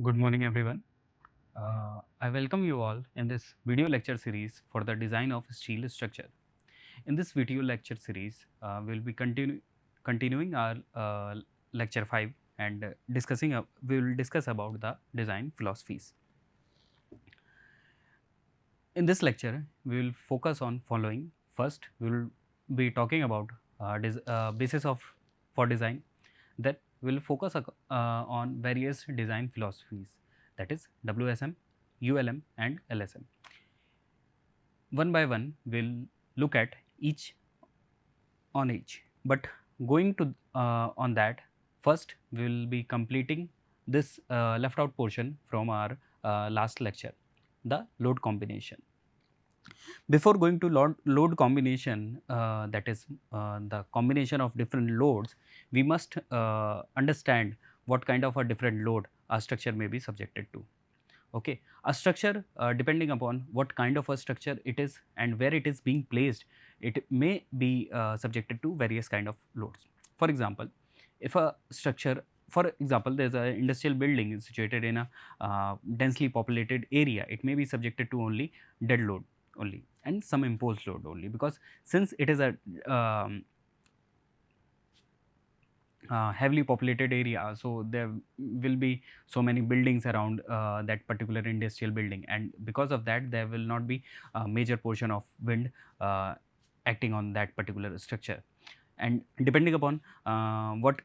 Good morning, everyone. I welcome you all in this video lecture series for the design of steel structure. In this video lecture series, we'll be continuing our lecture 5 and we will discuss about the design philosophies. In this lecture, we will focus on following. First, we will be talking about basis of for design. Then we will focus on various design philosophies, that is WSM, ULM and LSM. One by one, we'll look at each on each. But going to on that, first we will be completing this left out portion from our last lecture, the load combination. Before going to load combination, that is the combination of different loads, we must understand what kind of a different load a structure may be subjected to. Okay, a structure, depending upon what kind of a structure it is and where it is being placed, it may be subjected to various kind of loads. For example, if a structure, for example, there's an industrial building is situated in a densely populated area, it may be subjected to only dead load only and some imposed load only, because since it is a heavily populated area, so there will be so many buildings around that particular industrial building, and because of that there will not be a major portion of wind acting on that particular structure. And depending upon what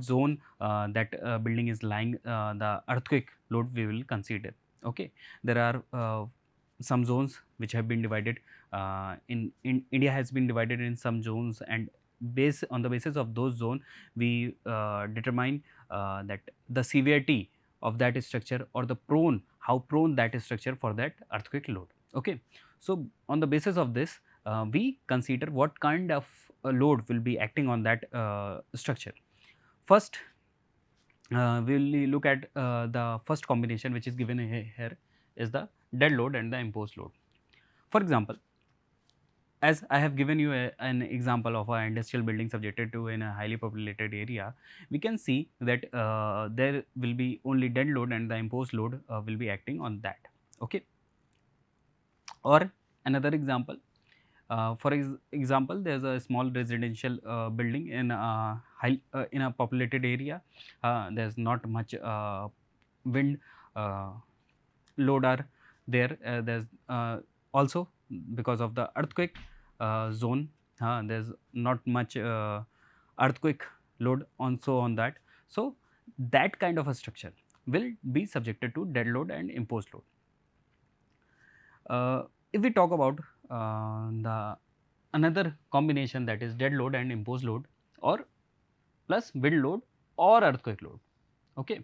zone that building is lying, the earthquake load we will consider. Okay, there are some zones which have been divided in India has been divided in some zones, and on the basis of those zone we determine that the severity of that structure or the how prone that structure for that earthquake load. Okay, so on the basis of this we consider what kind of load will be acting on that structure. First, we will look at the first combination which is given here is the dead load and the imposed load. For example, as I have given you an example of an industrial building subjected to in a highly populated area, we can see that there will be only dead load and the imposed load will be acting on that. Okay. Or another example, for example, there's a small residential building in a populated area. There's not much wind load are there. There's also because of the earthquake zone, there's not much earthquake load also on that. So that kind of a structure will be subjected to dead load and imposed load. If we talk about the another combination, that is dead load and imposed load, or plus wind load or earthquake load. Okay,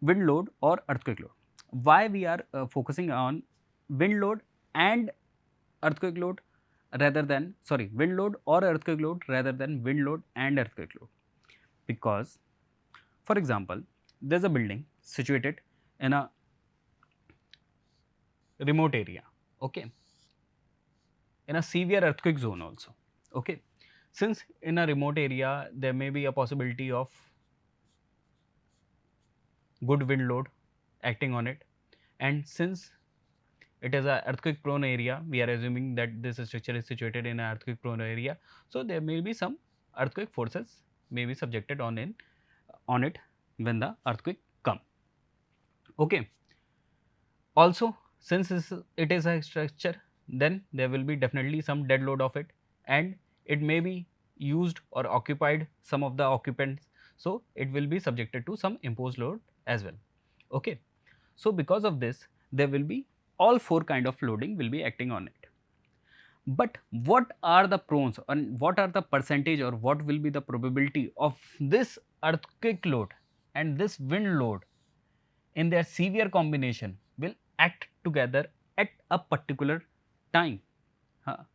wind load or earthquake load. Why we are focusing on wind load and earthquake load rather than, sorry, wind load or earthquake load rather than wind load and earthquake load? Because, for example, there's a building situated in a remote area. Okay, in a severe earthquake zone also. Okay, since in a remote area there may be a possibility of good wind load acting on it, and since it is a earthquake prone area, we are assuming that this structure is situated in an earthquake prone area, so there may be some earthquake forces may be subjected on it when the earthquake come. Okay, also since it is a structure, then there will be definitely some dead load of it, and it may be used or occupied some of the occupants, so it will be subjected to some imposed load as well. Okay, so because of this there will be all four kind of loading will be acting on it. But what are the pros and what are the percentage or what will be the probability of this earthquake load and this wind load in their severe combination will act together at a particular time? हाँ,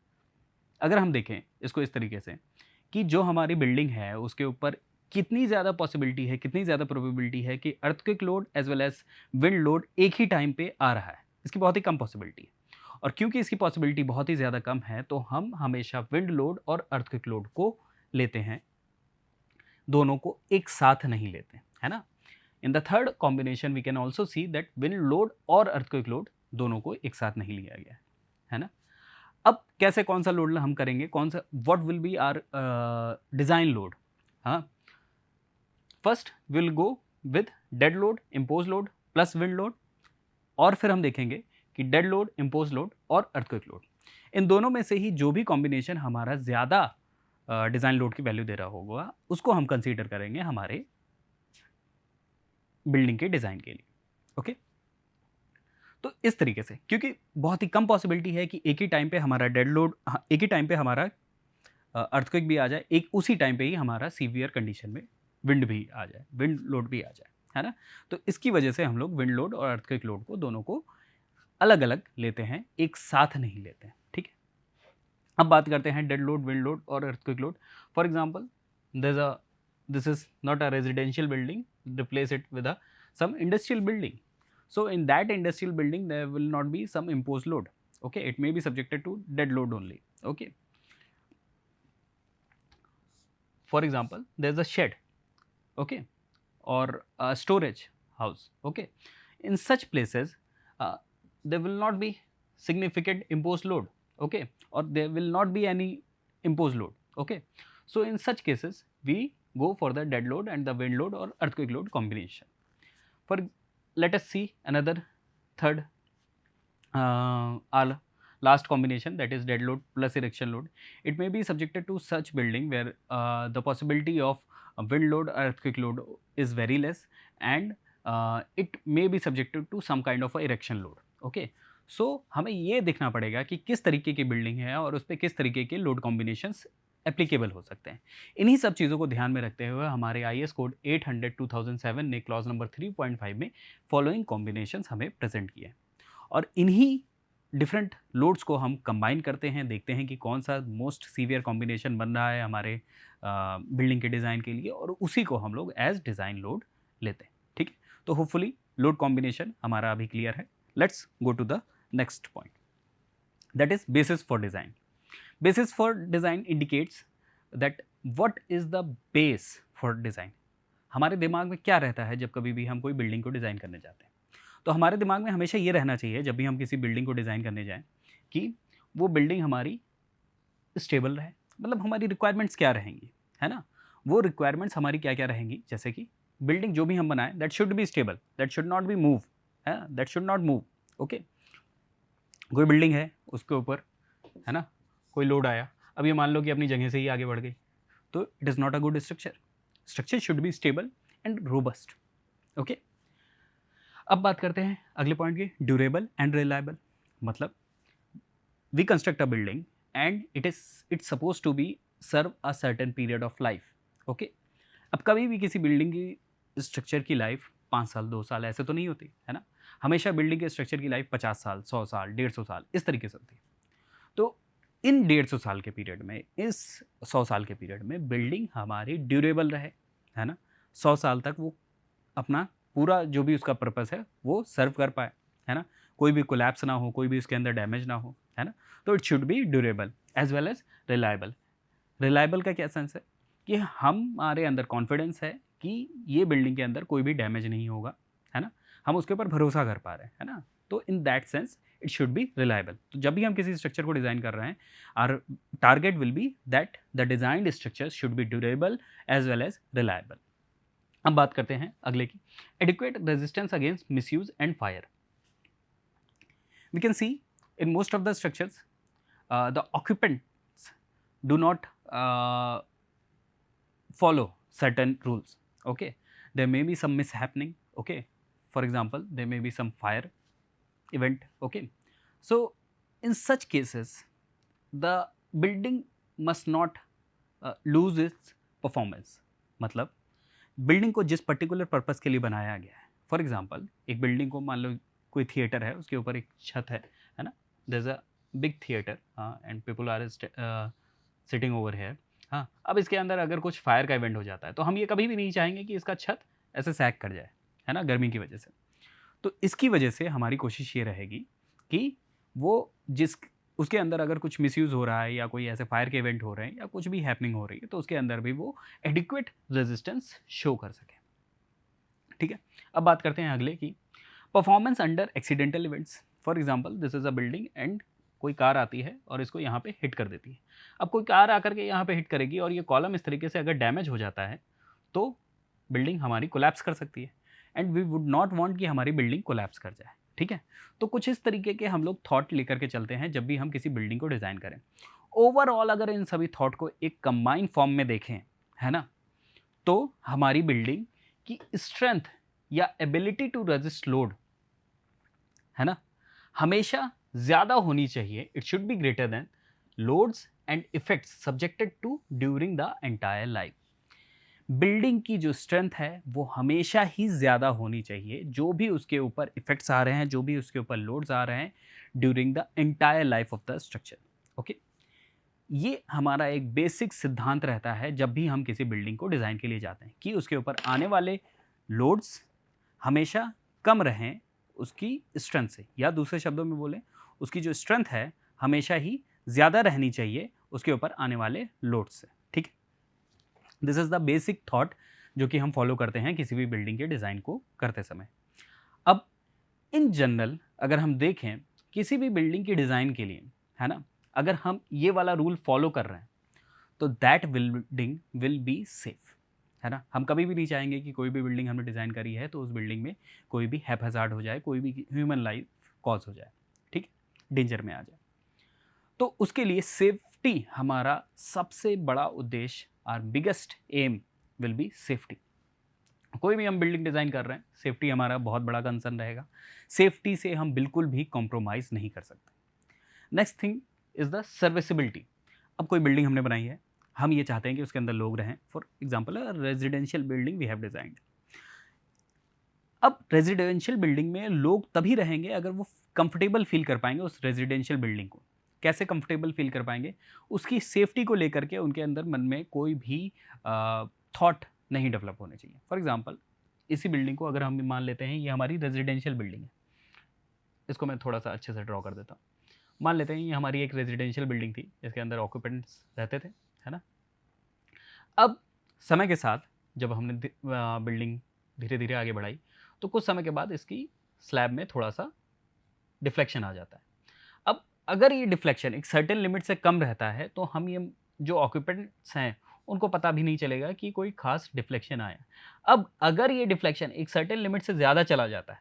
अगर हम देखें इसको इस तरीके से कि जो हमारी बिल्डिंग है उसके ऊपर कितनी ज़्यादा पॉसिबिलिटी है, कितनी ज़्यादा प्रोबेबिलिटी है कि earthquake load as well as wind load एक ही टाइम पे आ रहा है, इसकी बहुत ही कम पॉसिबिलिटी है। और क्योंकि इसकी पॉसिबिलिटी बहुत ही ज़्यादा कम है तो हम हमेशा विंड लोड और अर्थक्वेक लोड को लेते हैं, दोनों को एक साथ नहीं लेते, है ना। In the third combination we can also see that wind load और अर्थक्वेक लोड दोनों को एक साथ नहीं लिया गया है ना। अब कैसे कौन सा लोड हम करेंगे, कौन सा, what will be our design load. हाँ, first will go with dead load, impose load plus wind load, और फिर हम देखेंगे कि डेड लोड, इम्पोज लोड और अर्थक्वेक लोड, इन दोनों में से ही जो भी कॉम्बिनेशन हमारा ज़्यादा डिज़ाइन लोड की वैल्यू दे रहा होगा उसको हम कंसीडर करेंगे हमारे बिल्डिंग के डिज़ाइन के लिए। ओके, तो इस तरीके से, क्योंकि बहुत ही कम पॉसिबिलिटी है कि एक ही टाइम पे हमारा डेड लोड, एक ही टाइम पे हमारा अर्थक्वेक भी आ जाए, एक उसी टाइम पे ही हमारा सीवियर कंडीशन में विंड भी आ जाए, विंड लोड भी आ जाए, है ना। तो इसकी वजह से हम लोग विंड लोड और अर्थक्वेक लोड को दोनों को अलग अलग लेते हैं, एक साथ नहीं लेते हैं, ठीक है। अब बात करते हैं डेड लोड, विंड लोड और earthquake load. For example, this is not a residential building, replace it with some industrial building. So in that industrial building there will not be some imposed load, okay, it may be subjected to dead load only. Okay, for example, there's a shed, okay, or a storage house, okay, in such places there will not be significant imposed load, okay, or there will not be any imposed load, okay. So in such cases we go for the dead load and the wind load or earthquake load combination. For let us see another third our last combination, that is dead load plus erection load. It may be subjected to such building where the possibility of wind load or earthquake load is very less, and it may be subjected to some kind of a erection load. Okay, so हमें ये देखना पड़ेगा कि किस तरीके की building है और उस पर किस तरीके के लोड कॉम्बिनेशंस एप्लीकेबल हो सकते हैं। इन्हीं सब चीज़ों को ध्यान में रखते हुए हमारे IS कोड 800/2007 ने क्लॉज नंबर 3.5 में फॉलोइंग कॉम्बिनेशंस हमें प्रेजेंट किए, और इन्हीं डिफरेंट लोड्स को हम कंबाइन करते हैं, देखते हैं कि कौन सा मोस्ट सीवियर कॉम्बिनेशन बन रहा है हमारे बिल्डिंग के डिज़ाइन के लिए, और उसी को हम लोग एज डिज़ाइन लोड लेते हैं, ठीक है। तो होपफुली लोड कॉम्बिनेशन हमारा अभी क्लियर है। Let's go to the next point, that is basis for design. Basis for design indicates that what is the base for design। हमारे दिमाग में क्या रहता है जब कभी भी हम कोई बिल्डिंग को डिज़ाइन करने जाते हैं, तो हमारे दिमाग में हमेशा ये रहना चाहिए जब भी हम किसी बिल्डिंग को डिज़ाइन करने जाएं कि वो बिल्डिंग हमारी स्टेबल रहे, मतलब हमारी रिक्वायरमेंट्स क्या रहेंगी, है ना। वो रिक्वायरमेंट्स हमारी क्या क्या रहेंगी, जैसे कि बिल्डिंग जो भी हम बनाएं that should be stable, that should not be move, है, that should not move. Okay, कोई बिल्डिंग है उसके ऊपर, है ना, कोई लोड आया, अब ये मान लो कि अपनी जगह से ही आगे बढ़ गई, तो it is not a good structure. Structure should be stable and robust. Okay, अब बात करते हैं अगले पॉइंट की, ड्यूरेबल एंड रिलायबल। मतलब we construct a building and it's suppose to be serve a certain period of life. Okay, अब कभी भी किसी बिल्डिंग की स्ट्रक्चर की लाइफ 5 साल 2 साल ऐसे तो नहीं होती, है ना। हमेशा बिल्डिंग के स्ट्रक्चर की लाइफ 50 साल 100 साल 150 साल इस तरीके से होती है। तो इन 150 साल के पीरियड में, इस 100 साल के पीरियड में बिल्डिंग हमारी ड्यूरेबल रहे, है ना, 100 साल तक वो अपना पूरा जो भी उसका पर्पस है वो सर्व कर पाए, है ना, कोई भी कोलैप्स ना हो, कोई भी उसके अंदर डैमेज ना हो, है ना। तो it should be durable as well as reliable. Reliable का क्या सेंस है कि हमारे अंदर कॉन्फिडेंस है कि ये बिल्डिंग के अंदर कोई भी डैमेज नहीं होगा, है ना, हम उसके ऊपर भरोसा कर पा रहे हैं, है ना। तो in that sense it should B reliable. तो जब भी हम किसी स्ट्रक्चर को डिज़ाइन कर रहे हैं, our target will be that the designed structure should be durable as well as reliable. अब बात करते हैं अगले की, adequate resistance against misuse and fire. We can see in most of the structures the occupants do not follow certain rules. Okay, there may be some mishappening. Okay, for example, there may be some fire event. Okay, so in such cases the building must not lose its performance। मतलब building को जिस particular purpose के लिए बनाया गया है, for example एक building को मान लो कोई थिएटर है, उसके ऊपर एक छत है ना, there is a big theatre and people are sitting over here. हाँ, अब इसके अंदर अगर कुछ फायर का इवेंट हो जाता है तो हम ये कभी भी नहीं चाहेंगे कि इसका छत ऐसे सैग कर जाए, है ना, गर्मी की वजह से। तो इसकी वजह से हमारी कोशिश ये रहेगी कि वो जिस उसके अंदर अगर कुछ मिसयूज़ हो रहा है या कोई ऐसे फायर के इवेंट हो रहे हैं या कुछ भी हैपनिंग हो रही है तो उसके अंदर भी वो एडिक्वेट रेजिस्टेंस शो कर सके, ठीक है। अब बात करते हैं अगले की performance under accidental events. For example this is a building and कोई कार आती है और इसको यहाँ पे हिट कर देती है। अब कोई कार आकर के यहाँ पे हिट करेगी और ये कॉलम इस तरीके से अगर डैमेज हो जाता है तो बिल्डिंग हमारी कोलैप्स कर सकती है and we would not want कि हमारी बिल्डिंग कोलैप्स कर जाए। ठीक है, तो कुछ इस तरीके के हम लोग थॉट लेकर के चलते हैं जब भी हम किसी बिल्डिंग को डिज़ाइन करें। ओवरऑल अगर इन सभी थॉट को एक कंबाइंड फॉर्म में देखें, है ना, तो हमारी बिल्डिंग की स्ट्रेंथ या एबिलिटी टू रेजिस्ट लोड, है ना, हमेशा ज़्यादा होनी चाहिए। It should be greater than loads and effects subjected to during the entire life. Building की जो स्ट्रेंथ है वो हमेशा ही ज़्यादा होनी चाहिए, जो भी उसके ऊपर इफेक्ट्स आ रहे हैं, जो भी उसके ऊपर लोड्स आ रहे हैं during the entire life of the structure. Okay, ये हमारा एक बेसिक सिद्धांत रहता है जब भी हम किसी बिल्डिंग को डिज़ाइन के लिए जाते हैं कि उसके ऊपर आने वाले लोड्स हमेशा कम रहें उसकी स्ट्रेंथ से, या दूसरे शब्दों में बोलें उसकी जो स्ट्रेंथ है हमेशा ही ज़्यादा रहनी चाहिए उसके ऊपर आने वाले लोड्स से। ठीक है, this is the basic thought जो कि हम फॉलो करते हैं किसी भी बिल्डिंग के डिज़ाइन को करते समय। अब इन जनरल अगर हम देखें किसी भी बिल्डिंग की डिज़ाइन के लिए, है ना, अगर हम ये वाला रूल फॉलो कर रहे हैं तो that building will be safe, है ना। हम कभी भी नहीं चाहेंगे कि कोई भी बिल्डिंग हमने डिज़ाइन करी है तो उस बिल्डिंग में कोई भी हैप्पैज़ार्ड हो जाए, कोई भी ह्यूमन लाइफ कॉज हो जाए, ठीक, डेंजर में आ जाए। तो उसके लिए सेफ्टी हमारा सबसे बड़ा उद्देश्य, our biggest aim will be safety. कोई भी हम बिल्डिंग डिज़ाइन कर रहे हैं, सेफ्टी हमारा बहुत बड़ा कंसर्न रहेगा। सेफ्टी से हम बिल्कुल भी कॉम्प्रोमाइज़ नहीं कर सकते। Next thing is the serviceability. अब कोई बिल्डिंग हमने बनाई है, हम ये चाहते हैं कि उसके अंदर लोग रहें। For example residential building we have designed. अब रेजिडेंशियल बिल्डिंग में लोग तभी रहेंगे अगर वो कंफर्टेबल फील कर पाएंगे उस रेजिडेंशियल बिल्डिंग को। कैसे कंफर्टेबल फील कर पाएंगे? उसकी सेफ्टी को लेकर के उनके अंदर मन में कोई भी थॉट नहीं डेवलप होने चाहिए। फॉर एग्जाम्पल इसी बिल्डिंग को अगर हम मान लेते हैं ये हमारी रेजिडेंशियल बिल्डिंग है, इसको मैं थोड़ा सा अच्छे से ड्रॉ कर देता हूँ। मान लेते हैं ये हमारी एक रेजिडेंशियल बिल्डिंग थी जिसके अंदर ऑक्यूपेंट्स रहते थे, है ना। अब समय के साथ जब हमने बिल्डिंग धीरे धीरे आगे बढ़ाई तो कुछ समय के बाद इसकी स्लैब में थोड़ा सा डिफ्लेक्शन आ जाता है। अब अगर ये डिफ्लेक्शन एक सर्टेन लिमिट से कम रहता है तो हम ये जो ऑक्यूपेंट्स हैं उनको पता भी नहीं चलेगा कि कोई खास डिफ्लेक्शन आया। अब अगर ये डिफ्लेक्शन एक सर्टेन लिमिट से ज़्यादा चला जाता है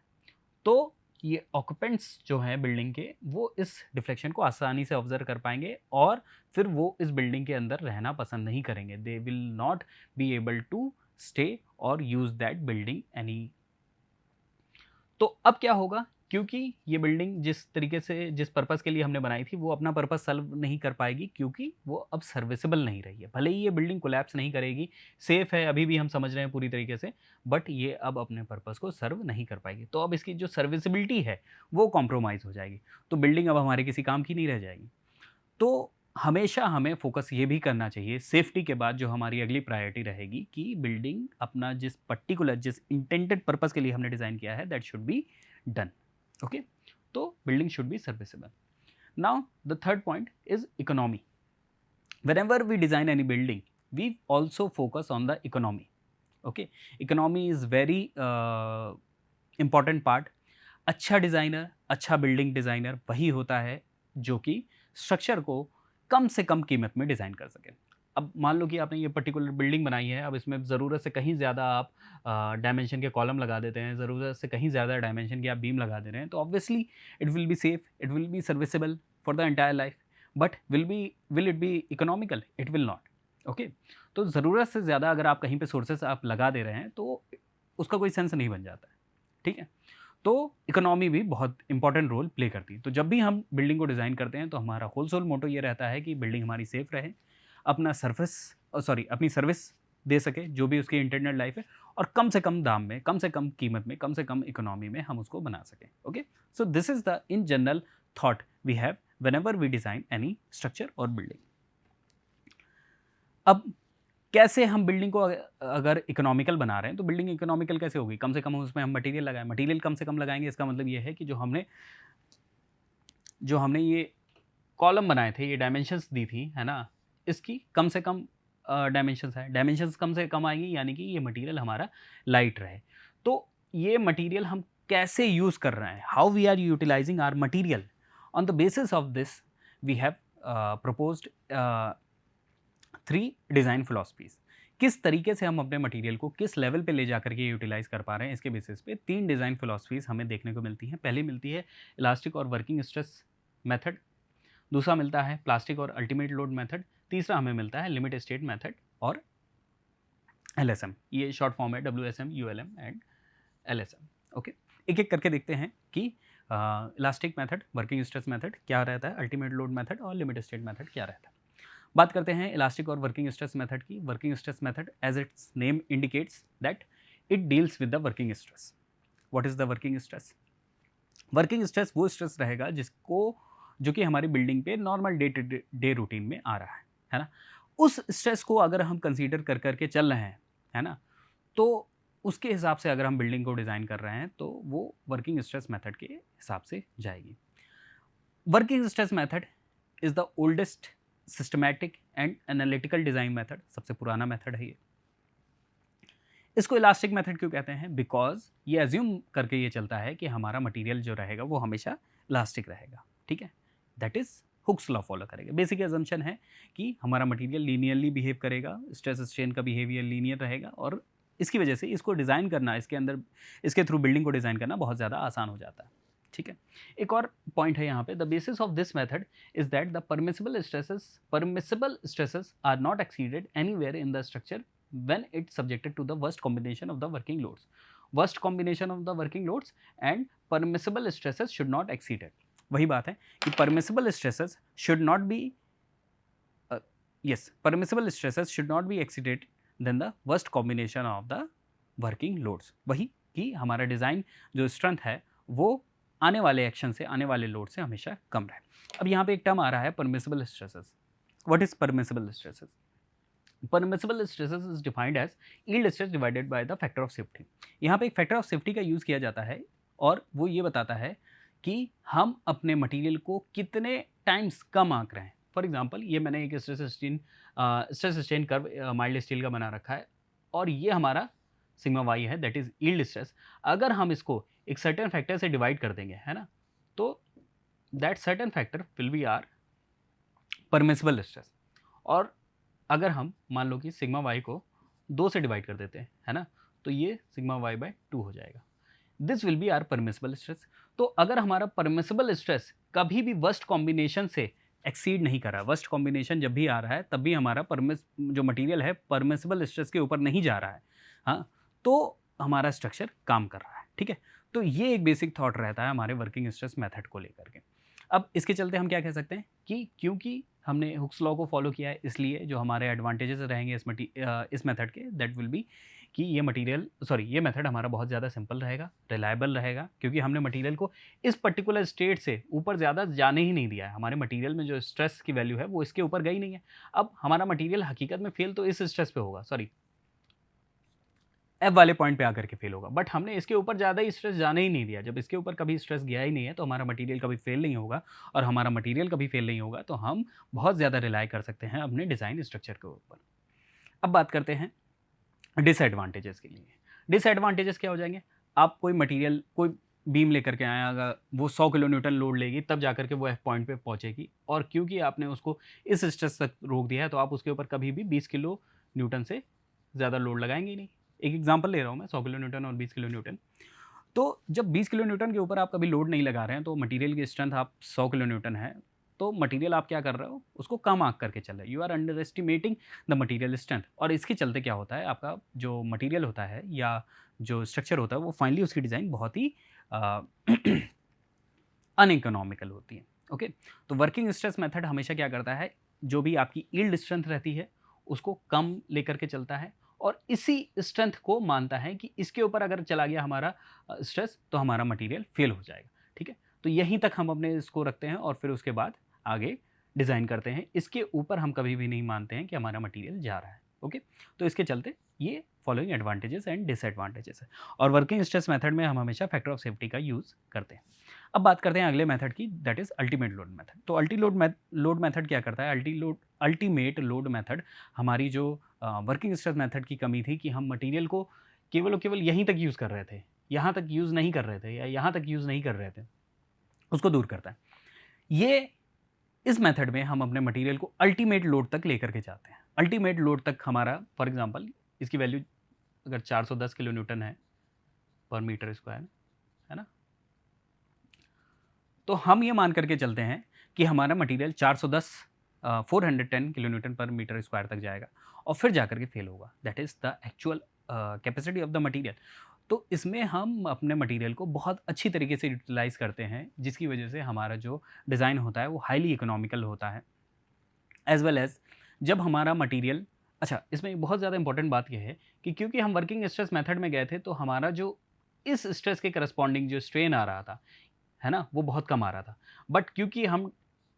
तो ये ऑक्यूपेंट्स जो हैं बिल्डिंग के वो इस डिफ्लेक्शन को आसानी से ऑब्जर्व कर पाएंगे और फिर वो इस बिल्डिंग के अंदर रहना पसंद नहीं करेंगे। They will not be able to stay और यूज दैट बिल्डिंग एनी। तो अब क्या होगा, क्योंकि ये बिल्डिंग जिस तरीके से जिस पर्पस के लिए हमने बनाई थी वो अपना पर्पस सर्व नहीं कर पाएगी क्योंकि वो अब सर्विसेबल नहीं रही है। भले ही ये बिल्डिंग कोलैप्स नहीं करेगी, सेफ है अभी भी हम समझ रहे हैं पूरी तरीके से, बट ये अब अपने पर्पस को सर्व नहीं कर पाएगी। तो अब इसकी जो सर्विसिबिलिटी है वो कॉम्प्रोमाइज़ हो जाएगी, तो बिल्डिंग अब हमारे किसी काम की नहीं रह जाएगी। तो हमेशा हमें फोकस ये भी करना चाहिए सेफ्टी के बाद जो हमारी अगली प्रायोरिटी रहेगी कि बिल्डिंग अपना जिस पर्टिकुलर जिस इंटेंडेड पर्पस के लिए हमने डिज़ाइन किया है that should be done. Okay, तो building should be serviceable. Now the third point is economy. whenever we design any building we also focus on the economy. Okay, economy is very important part. अच्छा designer, अच्छा building designer वही होता है जो कि structure को कम से कम कीमत में डिज़ाइन कर सके। अब मान लो कि आपने ये पर्टिकुलर बिल्डिंग बनाई है, अब इसमें ज़रूरत से कहीं ज़्यादा आप डायमेंशन के कॉलम लगा देते हैं, ज़रूरत से कहीं ज़्यादा डायमेंशन के आप बीम लगा दे रहे हैं, तो obviously it will be safe, it will be serviceable for the entire life, but will it be economical? It will not. Okay, तो ज़रूरत से ज़्यादा अगर आप कहीं पे सोर्सेस आप लगा दे रहे हैं तो उसका कोई सेंस नहीं बन जाता है। ठीक है, तो इकोनॉमी भी बहुत इंपॉर्टेंट रोल प्ले करती है। तो जब भी हम बिल्डिंग को डिज़ाइन करते हैं तो हमारा होल सोल मोटो ये रहता है कि बिल्डिंग हमारी सेफ रहे, अपना अपनी सर्विस दे सके जो भी उसकी इंटरनल लाइफ है, और कम से कम दाम में, कम से कम कीमत में, कम से कम इकोनॉमी में हम उसको बना सकें। Okay, so this is the in general thought we have whenever we design any structure और बिल्डिंग। अब कैसे हम बिल्डिंग को अगर इकोनॉमिकल बना रहे हैं तो बिल्डिंग इकोनॉमिकल कैसे होगी? कम से कम उसमें हम मटेरियल लगाएं। मटेरियल कम से कम लगाएंगे, इसका मतलब ये है कि जो हमने ये कॉलम बनाए थे, ये डायमेंशंस दी थी, है ना, इसकी कम से कम डायमेंशंस है। डायमेंशंस कम से कम आएंगी यानी कि ये मटेरियल हमारा लाइट रहे। तो ये मटेरियल हम कैसे यूज़ कर रहे हैं, how we are utilizing our material, on the basis of this we have proposed 3 design philosophies. किस तरीके से हम अपने मटेरियल को किस लेवल पे ले जाकर के यूटिलाइज़ कर पा रहे हैं, इसके बेसिस पे 3 डिज़ाइन फिलॉसफीज़ हमें देखने को मिलती हैं। पहली मिलती है इलास्टिक और वर्किंग स्ट्रेस मेथड, दूसरा मिलता है प्लास्टिक और अल्टीमेट लोड मेथड, तीसरा हमें मिलता है लिमिट स्टेट मेथड और एलएसएम। ये शॉर्ट फॉर्म है WSM, ULM and LSM. Okay, एक-एक करके देखते हैं कि elastic method, working stress method क्या रहता है, अल्टीमेट लोड मेथड और लिमिट स्टेट मेथड क्या रहता है। बात करते हैं इलास्टिक और वर्किंग स्ट्रेस मेथड की। Working stress method as its name indicates that it deals with the working stress. What is the working stress? Working stress वो स्ट्रेस रहेगा जो कि हमारी बिल्डिंग पे normal day to day routine में आ रहा है ना। उस स्ट्रेस को अगर हम कंसीडर कर करके चल रहे हैं, है ना, तो उसके हिसाब से अगर हम बिल्डिंग को डिज़ाइन कर रहे हैं तो वो वर्किंग स्ट्रेस मेथड के हिसाब से जाएगी। Working stress method is the oldest systematic and analytical design method, सबसे पुराना मेथड है ये। इसको इलास्टिक मेथड क्यों कहते हैं? बिकॉज ये एज्यूम करके ये चलता है कि हमारा मटेरियल जो रहेगा वो हमेशा इलास्टिक रहेगा, ठीक है, that is Hooke's law follow करेगा। बेसिक एजम्पशन है कि हमारा मटेरियल लीनियरली बिहेव करेगा, स्ट्रेस स्ट्रेन का बिहेवियर लीनियर रहेगा और इसकी वजह से इसको डिज़ाइन करना, इसके थ्रू बिल्डिंग को डिज़ाइन करना बहुत ज़्यादा आसान हो जाता है, ठीक है। एक और पॉइंट है यहाँ पे, the basis of this method is that the permissible stresses are not exceeded anywhere in the structure when it's subjected to the worst combination of the working loads. Worst combination of the working loads and permissible stresses should not exceed it. वही बात है कि permissible stresses should not be permissible stresses should not be exceeded than the worst combination of the working loads. वही कि हमारा design जो strength है वो आने वाले एक्शन से, आने वाले लोड से हमेशा कम रहे। अब यहाँ पे एक टर्म आ रहा है permissible stresses. What is permissible stresses? Permissible stresses is defined as yield stress divided by the factor of safety. यहाँ पे एक फैक्टर ऑफ सेफ्टी का यूज़ किया जाता है और वो ये बताता है कि हम अपने मटेरियल को कितने टाइम्स कम आंक रहे हैं। फॉर एग्जांपल, ये मैंने एक stress strain curve mild steel का बना रखा है और ये हमारा सिग्मा वाई है, दैट इज यील्ड स्ट्रेस। अगर हम इसको एक सर्टेन फैक्टर से डिवाइड कर देंगे, है ना, तो that certain factor will be our permissible stress. और अगर हम मान लो कि सिग्मा वाई को 2 से डिवाइड कर देते हैं, है ना, तो ये सिग्मा वाई बाय 2 हो जाएगा। This will be our permissible stress. तो अगर हमारा परमिसिबल स्ट्रेस कभी भी वर्स्ट कॉम्बिनेशन से एक्सीड नहीं कर रहा, वर्स्ट कॉम्बिनेशन जब भी आ रहा है तब भी हमारा जो मटेरियल है परमिसिबल स्ट्रेस के ऊपर नहीं जा रहा है, हाँ, तो हमारा स्ट्रक्चर काम कर रहा है, ठीक है। तो ये एक बेसिक थॉट रहता है हमारे वर्किंग स्ट्रेस मेथड को लेकर के। अब इसके चलते हम क्या कह सकते हैं कि क्योंकि हमने हुक्स लॉ को फॉलो किया है, इसलिए जो हमारे एडवांटेजेस रहेंगे इस मेथड के, दैट विल बी कि ये मेथड हमारा बहुत ज़्यादा सिंपल रहेगा, रिलायबल रहेगा, क्योंकि हमने मटेरियल को इस पर्टिकुलर स्टेट से ऊपर ज़्यादा जाने ही नहीं दिया है। हमारे मटेरियल में जो स्ट्रेस की वैल्यू है वो इसके ऊपर गई नहीं है। अब हमारा मटेरियल हकीकत में फेल तो इस स्ट्रेस पे होगा, एफ वाले पॉइंट पे आकर के फेल होगा, बट हमने इसके ऊपर ज़्यादा ही स्ट्रेस जाने ही नहीं दिया। जब इसके ऊपर कभी स्ट्रेस गया ही नहीं है तो हमारा मटेरियल कभी फेल नहीं होगा, और हमारा मटेरियल कभी फेल नहीं होगा तो हम बहुत ज़्यादा रिलाई कर सकते हैं अपने डिज़ाइन स्ट्रक्चर के ऊपर। अब बात करते हैं डिसएडवांटेजेस के लिए। डिसएडवांटेजेस क्या हो जाएंगे? आप कोई बीम लेकर के आएगा, वो 100 किलो न्यूटन लोड लेगी, तब जाकर के वो एफ पॉइंट पे पहुंचेगी, और क्योंकि आपने उसको इस स्ट्रेस तक रोक दिया है तो आप उसके ऊपर कभी भी 20 किलो न्यूटन से ज़्यादा लोड लगाएंगे ही नहीं। एक एग्जांपल ले रहा हूँ मैं, 100 किलो न्यूटन और 20 किलो न्यूटन। तो जब 20 किलो न्यूटन के ऊपर आप कभी लोड नहीं लगा रहे हैं तो मटेरियल की स्ट्रेंथ आप 100 किलो न्यूटन है, तो मटेरियल आप क्या कर रहे हो, उसको कम आंक करके चल रहे हो, you are underestimating the material strength. और इसके चलते क्या होता है, आपका जो मटेरियल होता है या जो स्ट्रक्चर होता है वो फाइनली उसकी डिज़ाइन बहुत ही अनइकोनॉमिकल होती है। ओके, तो वर्किंग स्ट्रेस मेथड हमेशा क्या करता है, जो भी आपकी यील्ड स्ट्रेंथ रहती है उसको कम लेकर के चलता है और इसी स्ट्रेंथ को मानता है कि इसके ऊपर अगर चला गया हमारा स्ट्रेस तो हमारा मटेरियल फेल हो जाएगा, ठीक है। तो यहीं तक हम अपने इसको रखते हैं और फिर उसके बाद आगे डिज़ाइन करते हैं। इसके ऊपर हम कभी भी नहीं मानते हैं कि हमारा मटेरियल जा रहा है। ओके, तो इसके चलते ये फॉलोइंग एडवांटेजेस एंड डिसएडवांटेजेस है, और वर्किंग स्ट्रेस मेथड में हम हमेशा फैक्टर ऑफ सेफ्टी का यूज़ करते हैं। अब बात करते हैं अगले मेथड की, that is ultimate load method. तो लोड मेथड क्या करता है? अल्टीमेट लोड मेथड हमारी जो वर्किंग स्ट्रेस मेथड की कमी थी कि हम मटेरियल को केवल और केवल यहीं तक यूज़ कर रहे थे, यहाँ तक यूज़ नहीं कर रहे थे या यहाँ तक यूज़ नहीं कर रहे थे, उसको दूर करता है। ये इस मेथड में हम अपने मटेरियल को अल्टीमेट लोड तक लेकर के जाते हैं। अल्टीमेट लोड तक हमारा फॉर एग्ज़ाम्पल इसकी वैल्यू अगर 410 किलो न्यूटन है पर मीटर स्क्वायर, है ना? तो हम ये मान करके चलते हैं कि हमारा मटेरियल 410 किलो न्यूटन पर मीटर स्क्वायर तक जाएगा और फिर जाकर के फेल होगा। That is the actual capacity of the material. तो इसमें हम अपने मटेरियल को बहुत अच्छी तरीके से यूटिलाइज़ करते हैं, जिसकी वजह से हमारा जो डिज़ाइन होता है वो हाईली इकोनॉमिकल होता है। एज़ वेल एज़ जब हमारा मटेरियल, अच्छा इसमें एक बहुत ज़्यादा इंपॉर्टेंट बात ये है कि क्योंकि हम वर्किंग स्ट्रेस मेथड में गए थे, तो हमारा जो इस स्ट्रेस के करस्पॉन्डिंग जो स्ट्रेन आ रहा था, है ना? वो बहुत कम आ रहा था। बट क्योंकि हम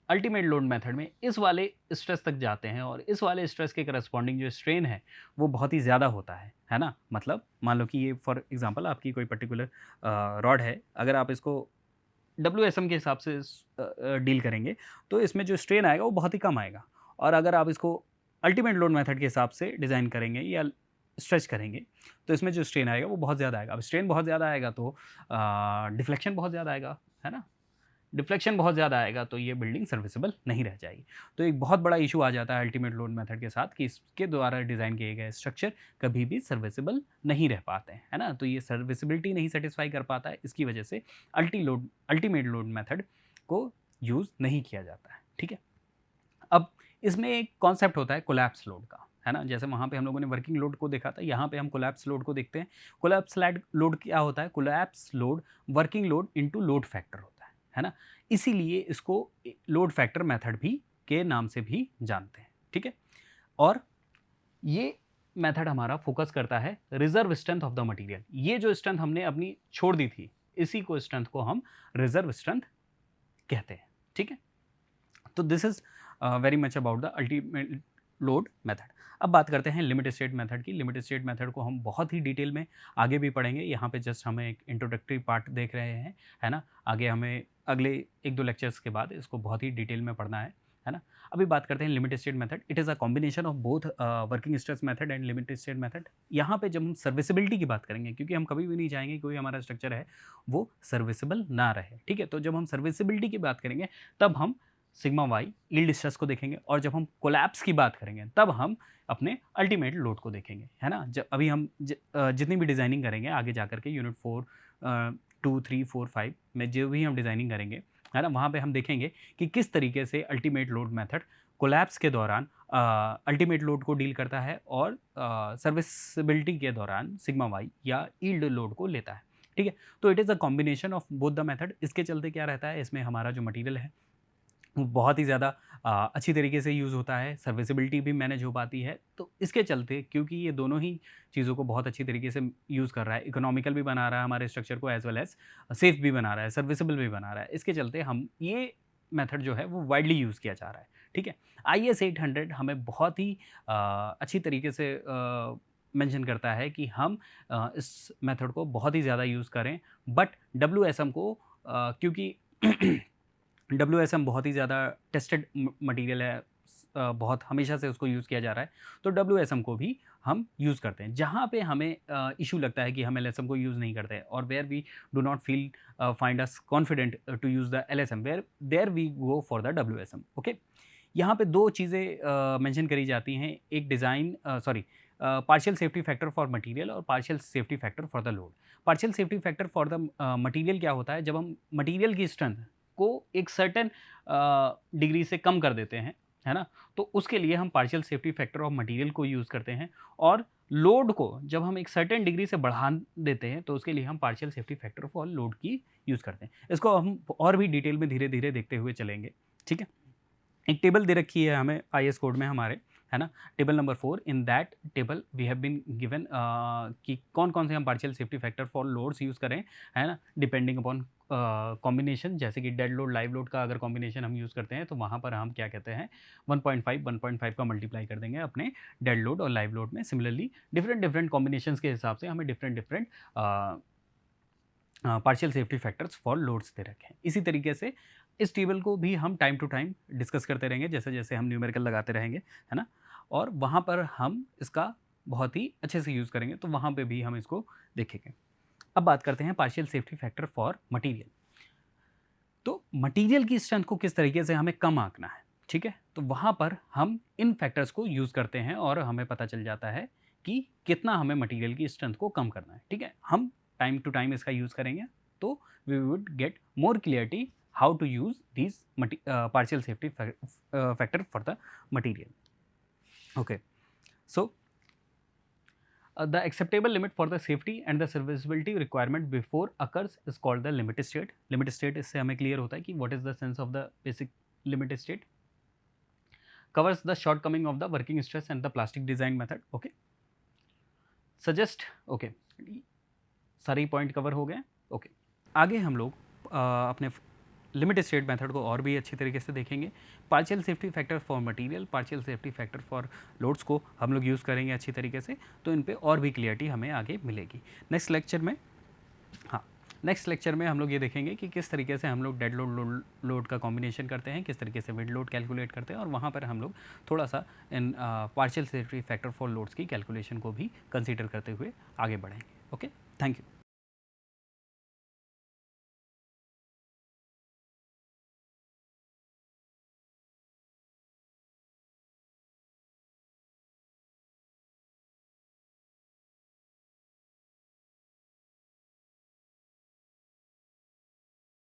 अल्टीमेट लोड मेथड में इस वाले स्ट्रेस तक जाते हैं और इस वाले स्ट्रेस के करस्पॉन्डिंग जो स्ट्रेन है, वो बहुत ही ज़्यादा होता है ना? मतलब मान लो कि ये फॉर एग्ज़ाम्पल आपकी कोई पर्टिकुलर रॉड है, अगर आप इसको डब्ल्यूएसएम के हिसाब से डील करेंगे, तो इसमें जो स्ट्रेन आएगा वो बहुत ही कम आएगा। और अगर आप इसको अल्टीमेट लोड मेथड के हिसाब से डिज़ाइन करेंगे या स्ट्रेच करेंगे, तो इसमें जो स्ट्रेन आएगा वो बहुत ज़्यादा आएगा। अब स्ट्रेन बहुत ज़्यादा आएगा तो डिफ्लेक्शन बहुत ज़्यादा आएगा, है ना? डिफ्लेक्शन बहुत ज़्यादा आएगा तो ये बिल्डिंग सर्विसेबल नहीं रह जाएगी। तो एक बहुत बड़ा इशू आ जाता है अल्टीमेट लोड मेथड के साथ कि इसके द्वारा डिज़ाइन किए गए स्ट्रक्चर कभी भी सर्विसेबल नहीं रह पाते हैं, है ना? तो ये सर्विसिबिलिटी नहीं सेटिस्फाई कर पाता है, इसकी वजह से अल्टीमेट लोड मेथड को यूज़ नहीं किया जाता है, ठीक है? अब इसमें एक कॉन्सेप्ट होता है कोलैप्स लोड का, है ना? जैसे वहाँ पे हम लोगों ने वर्किंग लोड को देखा था, यहाँ पे हम कोलैप्स लोड को देखते हैं। कोलैप्स लोड क्या होता है? Collapse load working load into load factor होता है ना? इसीलिए इसको लोड फैक्टर मेथड भी के नाम से भी जानते हैं, ठीक है? और ये मेथड हमारा फोकस करता है reserve strength of the material. ये जो स्ट्रेंथ हमने अपनी छोड़ दी थी, इसी को स्ट्रेंथ को हम रिजर्व स्ट्रेंथ कहते हैं, ठीक है? तो this is very much about the ultimate load method. अब बात करते हैं लिमिट स्टेट मेथड की। लिमिट स्टेट मेथड को हम बहुत ही डिटेल में आगे भी पढ़ेंगे, यहाँ पे जस्ट हमें एक इंट्रोडक्टरी पार्ट देख रहे हैं, है ना? आगे हमें अगले 1-2 लेक्चर्स के बाद इसको बहुत ही डिटेल में पढ़ना है ना? अभी बात करते हैं limit state method. It is a combination of both working stress method and limit state method. यहाँ पे जब हम सर्विसिबिलिटी की बात करेंगे, क्योंकि हम कभी भी नहीं चाहेंगे कोई हमारा स्ट्रक्चर है वो सर्विसिबल ना रहे, ठीक है? तो जब हम सर्विसिबिलिटी की बात करेंगे तब हम सिग्मा वाई यील्ड स्ट्रेस को देखेंगे, और जब हम कोलैप्स की बात करेंगे तब हम अपने अल्टीमेट लोड को देखेंगे, है ना? जब अभी हम जितनी भी डिज़ाइनिंग करेंगे आगे जा कर के यूनिट 4 2 3 4 5 में जो भी हम डिज़ाइनिंग करेंगे, है ना? वहाँ पे हम देखेंगे कि किस तरीके से अल्टीमेट लोड मेथड कोलैप्स के दौरान अल्टीमेट लोड को डील करता है और सर्विसिबिलिटी के दौरान सिग्मा वाई या यील्ड लोड को लेता है, ठीक है? तो it is a combination of both the method. इसके चलते क्या रहता है, इसमें हमारा जो मटीरियल है वो बहुत ही ज़्यादा अच्छी तरीके से यूज़ होता है, सर्विसिबिलिटी भी मैनेज हो पाती है। तो इसके चलते, क्योंकि ये दोनों ही चीज़ों को बहुत अच्छी तरीके से यूज़ कर रहा है, इकोनॉमिकल भी बना रहा है हमारे स्ट्रक्चर को, एज़ वेल एज़ सेफ़ भी बना रहा है, सर्विसिबल भी बना रहा है। इसके चलते हम ये मेथड जो है वो वाइडली यूज़ किया जा रहा है, ठीक है? IS 800 हमें बहुत ही अच्छी तरीके से मेंशन करता है कि हम इस मेथड को बहुत ही ज़्यादा यूज़ करें, बट WSM को क्योंकि WSM बहुत ही ज़्यादा टेस्टेड मटेरियल है, बहुत हमेशा से उसको यूज़ किया जा रहा है, तो WSM को भी हम यूज़ करते हैं। जहाँ पे हमें इशू लगता है कि हम LSM को यूज़ नहीं करते हैं, और where we do not feel find us confident to use the LSM, where there we go for the WSM, okay? यहाँ पे 2 चीज़ें मेंशन करी जाती हैं, एक design partial safety factor for material और partial safety factor for the load. Partial safety factor for the material क्या होता है, जब हम मटेरियल की स्ट्रेंथ को एक सर्टेन डिग्री से कम कर देते हैं, है ना? तो उसके लिए हम partial safety factor of material को यूज़ करते हैं, और लोड को जब हम एक सर्टेन डिग्री से बढ़ा देते हैं तो उसके लिए हम partial safety factor for load की यूज़ करते हैं। इसको हम और भी डिटेल में धीरे-धीरे देखते हुए चलेंगे, ठीक है? एक टेबल दे रखी है हमें IS कोड में हमारे, है ना? Table number 4, in that table we have been given कि कौन-कौन से हम partial safety factor for loads use करें, है ना? डिपेंडिंग अपॉन कॉम्बिनेशन, जैसे कि डेड लोड, लाइव लोड का अगर कॉम्बिनेशन हम यूज़ करते हैं तो वहाँ पर हम क्या कहते हैं 1.5 का मल्टीप्लाई कर देंगे अपने डेड लोड और लाइव लोड में। सिमिलरली डिफरेंट कॉम्बिनेशंस के हिसाब से हमें different partial safety factors for loads दे रखे हैं। इसी तरीके से इस टेबल को भी हम टाइम टू टाइम डिस्कस करते रहेंगे, जैसे-जैसे हम न्यूमेरिकल लगाते रहेंगे, है ना? और वहाँ पर हम इसका बहुत ही अच्छे से यूज़ करेंगे, तो वहाँ पे भी हम इसको देखेंगे। अब बात करते हैं partial safety factor for material. तो मटेरियल की स्ट्रेंथ को किस तरीके से हमें कम आंकना है, ठीक है? तो वहाँ पर हम इन फैक्टर्स को यूज़ करते हैं और हमें पता चल जाता है कि कितना हमें मटेरियल की स्ट्रेंथ को कम करना है, ठीक है? हम टाइम टू टाइम इसका यूज़ करेंगे, तो we would get more clarity how to use these partial safety factor for the material. Okay, so the acceptable limit for the safety and the serviceability requirement before occurs is called the limit state. Limit state इससे हमें clear होता है कि what is the sense of the basic limit state. Covers the shortcoming of the working stress and the plastic design method. Okay. Suggest. Okay. सारे point cover हो गए। Okay, आगे हम लोग अपने लिमिट स्टेट मेथड को और भी अच्छी तरीके से देखेंगे। Partial safety factor for material, partial safety factor for loads को हम लोग यूज़ करेंगे अच्छी तरीके से, तो इन पे और भी क्लियरिटी हमें आगे मिलेगी नेक्स्ट लेक्चर में। हाँ, नेक्स्ट लेक्चर में हम लोग ये देखेंगे कि किस तरीके से हम लोग डेड लोड का कॉम्बिनेशन करते हैं, किस तरीके से विंड लोड कैलकुलेट करते हैं, और वहाँ पर हम लोग थोड़ा सा इन partial safety factor for loads की कैलकुलेशन को भी कंसीडर करते हुए आगे बढ़ेंगे। Okay, thank you.